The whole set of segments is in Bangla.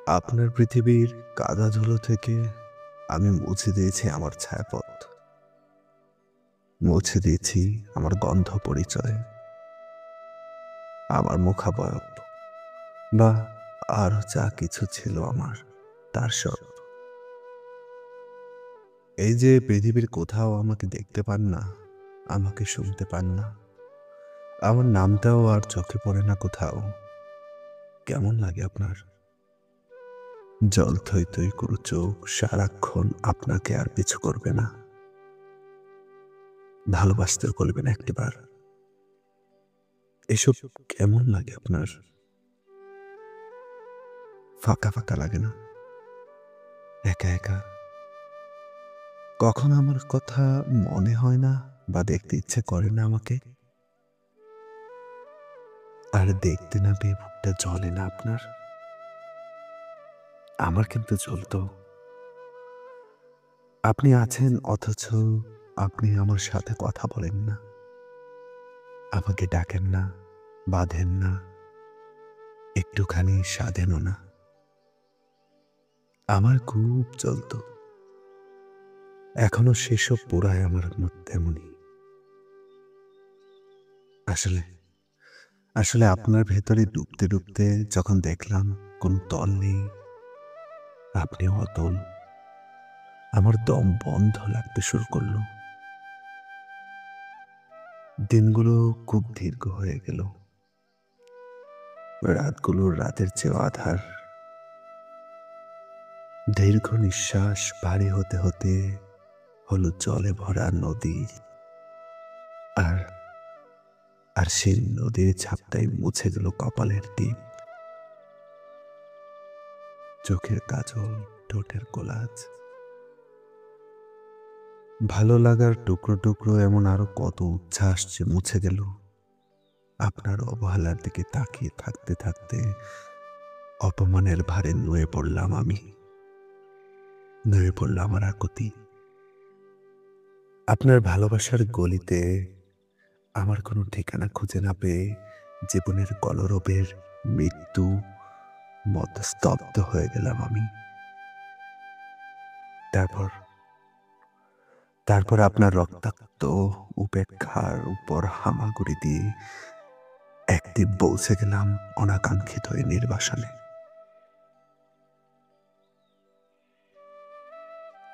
আপনার পৃথিবীর কাদা ধুলো থেকে আমি মুছে দিয়েছি আমার ছায়াপথ, মুছে দিয়েছি আমার গন্ধ পরিচয়, আমার মুখাবয়ব বা আরো যা কিছু ছিল আমার, তার সব। এই যে পৃথিবীর কোথাও আমাকে দেখতে পান না, আমাকে শুনতে পান না, আমার নামটাও আর চোখে পড়ে না কোথাও। কেমন লাগে আপনার? জল থই থই করু চোখ সারাক্ষণ আপনাকে আর পিছু করবে না, ভালোবাসতেও বলবে না একটিবার। এসব কেমন লাগে আপনার? ফাঁকা ফাঁকা লাগে না? একা একা? কখন আমার কথা মনে হয় না বা দেখতে ইচ্ছে করে না আমাকে? আর দেখতে না পেয়ে বুকটা জ্বলে না আপনার? আমার কিন্তু জ্বলতো। আপনি আছেন অথচ আপনি আমার সাথে কথা বলেন না, আমাকে ডাকেন না, বাঁধেন না, একটুখানি সাধেনও না। আমার খুব জ্বলতো, এখনো সেসব পোড়ায় আমার মধ্যে তেমনি। আসলে আসলে আপনার ভেতরে ডুবতে ডুবতে যখন দেখলাম কোন তল নেই, আপনি অতল, আমার দম বন্ধ লাগতে শুরু করলো। দিনগুলো খুব দীর্ঘ হয়ে গেল, রাতগুলো রাতের চেয়েও আধার। দীর্ঘ নিঃশ্বাস ভারী হতে হতে হলো জলে ভরা নদী। আর আর সেই নদীর ছাপটাই মুছে গেল কপালের টিপ, চোখের কাজল, ঠোঁটের কোলাজ। ভালো লাগার টুকরো টুকরো এমন আরো কত উচ্ছ্বাস যে মুছে গেল। আপনার অবহেলার দিকে তাকিয়ে থাকতে থাকতে অপমানের ভারে নুয়ে পড়লাম আমি, নুয়ে পড়ল আমার আকুতি। আপনার ভালোবাসার গলিতে আমার কোনো ঠিকানা খুঁজে না পেয়ে জীবনের কলরবের মৃত্যু মত স্তব্ধ হয়ে গেলাম আমি। তারপর তারপর আপনার রক্তাক্ত উপেক্ষার উপর হামাগুড়ি দিয়ে একদিন পৌঁছে গেলাম অনাকাঙ্ক্ষিত এই নির্বাসনে।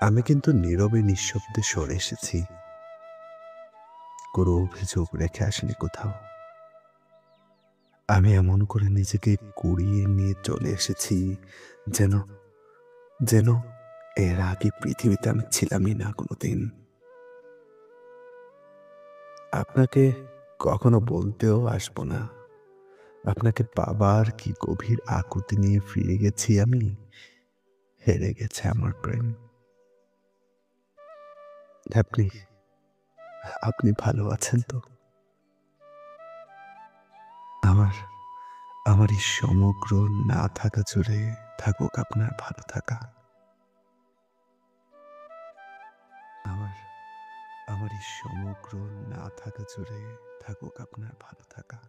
আমি কিন্তু নীরবে নিঃশব্দে সরে এসেছি, কোনো অভিযোগ রেখে আসিনি কোথাও। আমি এমন করে নিজেকে কুড়িয়ে নিয়ে চলে এসেছি যেন যেন এর আগে পৃথিবীতে আমি ছিলামই না কোনোদিন। আপনাকে কখনো বলতেও আসবো না, আপনাকে পাবার কি গভীর আকুতি নিয়ে ফিরে গেছি আমি। হেরে গেছে আমার প্রেম। আপনি আপনি ভালো আছেন তো? আমার আমার এই সমগ্র না থাকা জুড়ে থাকুক আপনার ভালো থাকা। আমার আমার এই সমগ্র না থাকা জুড়ে থাকুক আপনার ভালো থাকা।